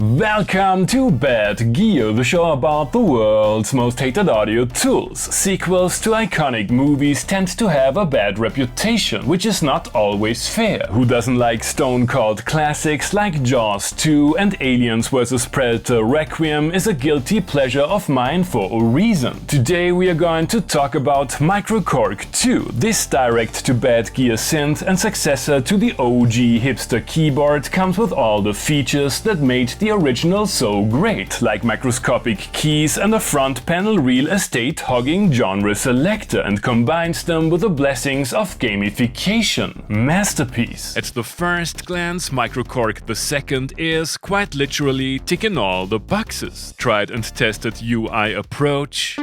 Welcome to Bad Gear, the show about the world's most hated audio tools. Sequels to iconic movies tend to have a bad reputation, which is not always fair. Who doesn't like stone-cold classics like Jaws 2 and Aliens vs Predator Requiem is a guilty pleasure of mine for a reason. Today we are going to talk about Microkorg II. This direct-to-Bad Gear synth and successor to the OG hipster keyboard comes with all the features that made the original so great, like microscopic keys and a front panel real estate-hogging genre selector, and combines them with the blessings of gamification. Masterpiece. At the first glance, Microkorg II is quite literally ticking all the boxes. Tried and tested UI approach,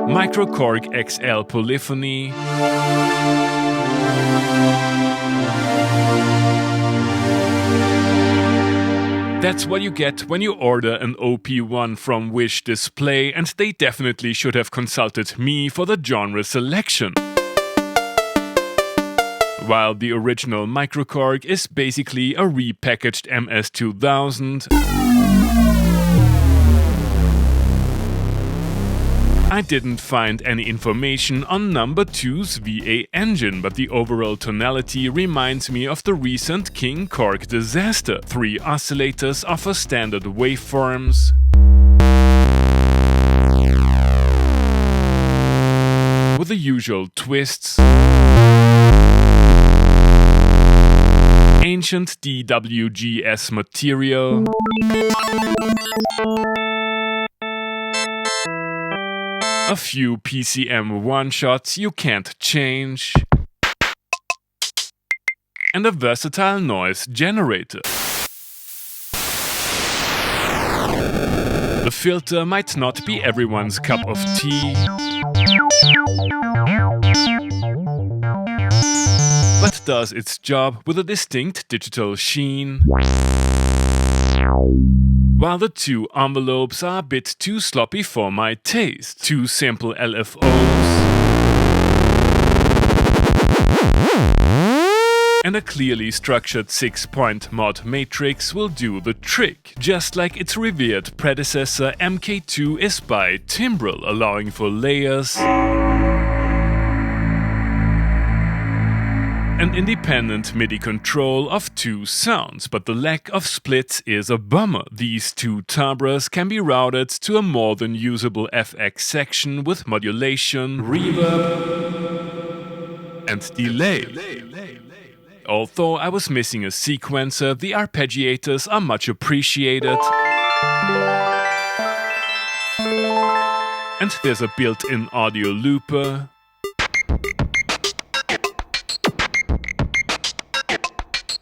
Microkorg XL polyphony, that's what you get when you order an OP1 from Wish Display, and they definitely should have consulted me for the genre selection. While the original Microkorg is basically a repackaged MS-2000, I didn't find any information on number 2's VA engine, but the overall tonality reminds me of the recent King Korg disaster. 3 oscillators offer standard waveforms, with the usual twists, ancient DWGS material, a few PCM one-shots you can't change, and a versatile noise generator. The filter might not be everyone's cup of tea, but does its job with a distinct digital sheen. While the 2 envelopes are a bit too sloppy for my taste. 2 simple LFOs and a clearly structured 6-point mod matrix will do the trick, just like its revered predecessor MK2 is by Timbres, allowing for layers and independent MIDI control of 2 sounds, but the lack of splits is a bummer. These 2 Timbres can be routed to a more than usable FX section with modulation, reverb, and delay. Although I was missing a sequencer, the Arpeggiators are much appreciated, and there's a built-in audio looper,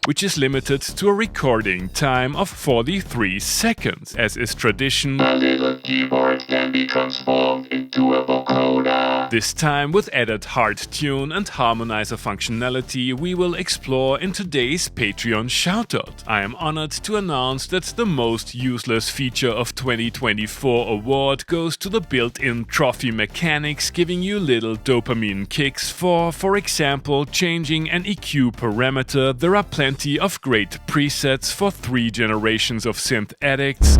which is limited to a recording time of 43 seconds. As is tradition, a little keyboard can be transformed into a vocoder. This time with added hard tune and harmonizer functionality we will explore in today's Patreon Shoutout. I am honored to announce that the most useless feature of 2024 award goes to the built-in trophy mechanics, giving you little dopamine kicks for example, changing an EQ parameter. There are plenty of great presets for 3 generations of synth addicts,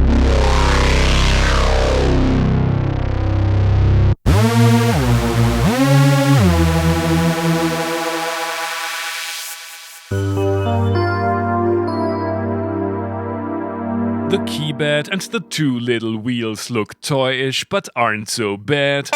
the keypad and the 2 little wheels look toyish but aren't so bad.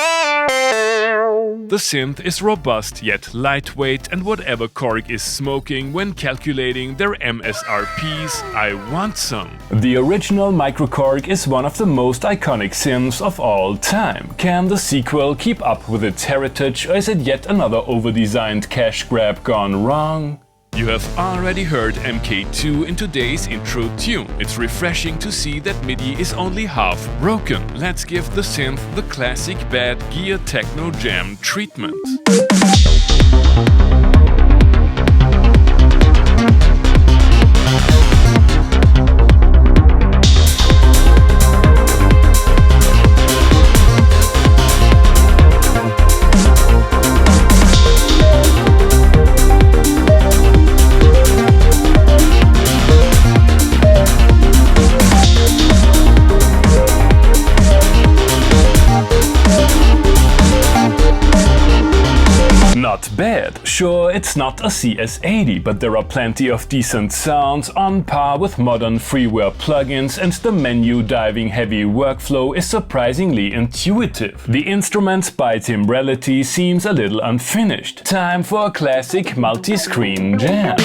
The synth is robust yet lightweight, and whatever Korg is smoking when calculating their MSRPs, I want some. The original Microkorg is one of the most iconic synths of all time. Can the sequel keep up with its heritage, or is it yet another over-designed cash grab gone wrong? You have already heard MK2 in today's intro tune. It's refreshing to see that MIDI is only half broken. Let's give the synth the classic Bad Gear Techno Jam treatment. Sure, it's not a CS80, but there are plenty of decent sounds on par with modern freeware plugins, and the menu diving heavy workflow is surprisingly intuitive. The instruments by Timbres seems a little unfinished. Time for a classic multi-screen jam.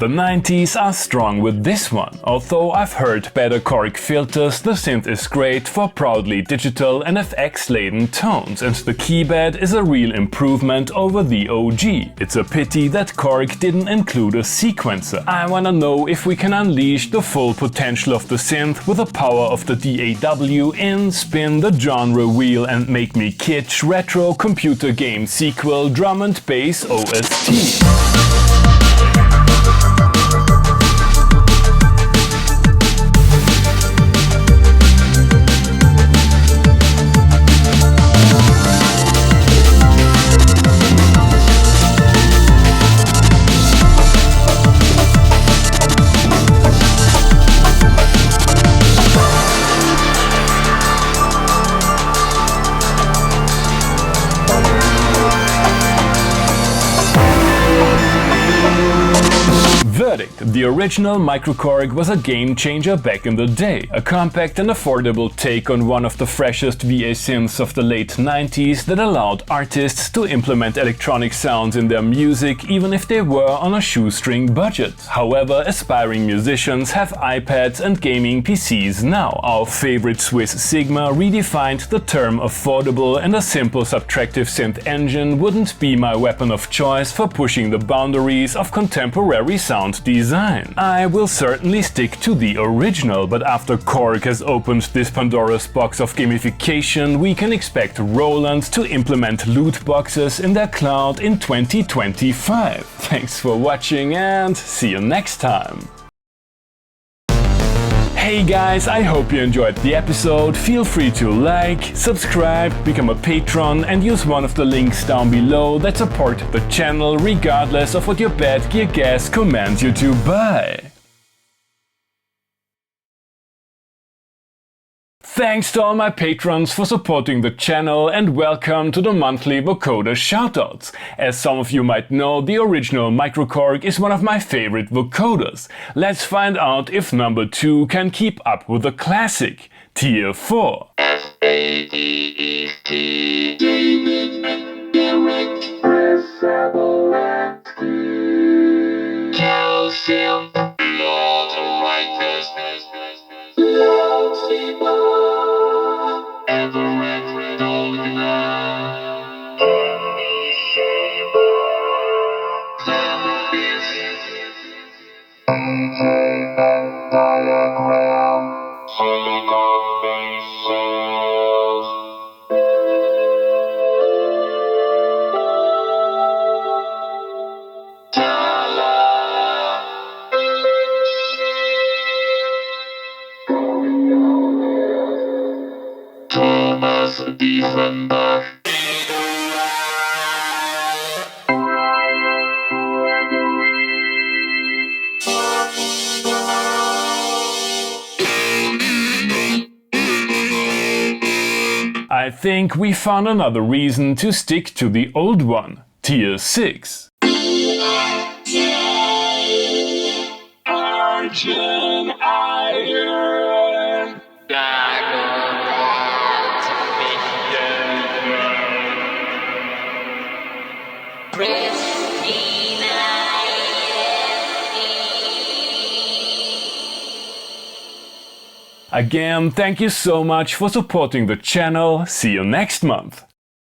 The 90s are strong with this one. Although I've heard better Korg filters, the synth is great for proudly digital and FX-laden tones, and the keybed is a real improvement over the OG. It's a pity that Korg didn't include a sequencer. I wanna know if we can unleash the full potential of the synth with the power of the DAW in, spin the genre wheel and make me kitsch retro computer game sequel drum and bass OST. The original Microkorg was a game changer back in the day, a compact and affordable take on one of the freshest VA synths of the late 90s that allowed artists to implement electronic sounds in their music even if they were on a shoestring budget. However, aspiring musicians have iPads and gaming PCs now. Our favorite Swiss Sigma redefined the term affordable, and a simple subtractive synth engine wouldn't be my weapon of choice for pushing the boundaries of contemporary sound design. I will certainly stick to the original, but after Korg has opened this Pandora's box of gamification, we can expect Roland to implement loot boxes in their cloud in 2025. Thanks for watching and see you next time! Hey guys, I hope you enjoyed the episode. Feel free to like, subscribe, become a patron and use one of the links down below that support the channel regardless of what your bad gear gas commands you to buy. Thanks to all my patrons for supporting the channel, and welcome to the monthly Vocoder shoutouts. As some of you might know, the original Microkorg is one of my favorite vocoders. Let's find out if number 2 can keep up with the classic. Tier 4. SADET Gaming Direct Pressable Calcium Lord Righteous Everett Dolgna AJ and Diagram Silicon Bases Tala Thomas Diefenbach I think we found another reason to stick to the old one. Tier 6. Argent Iron Again, thank you so much for supporting the channel. See you next month.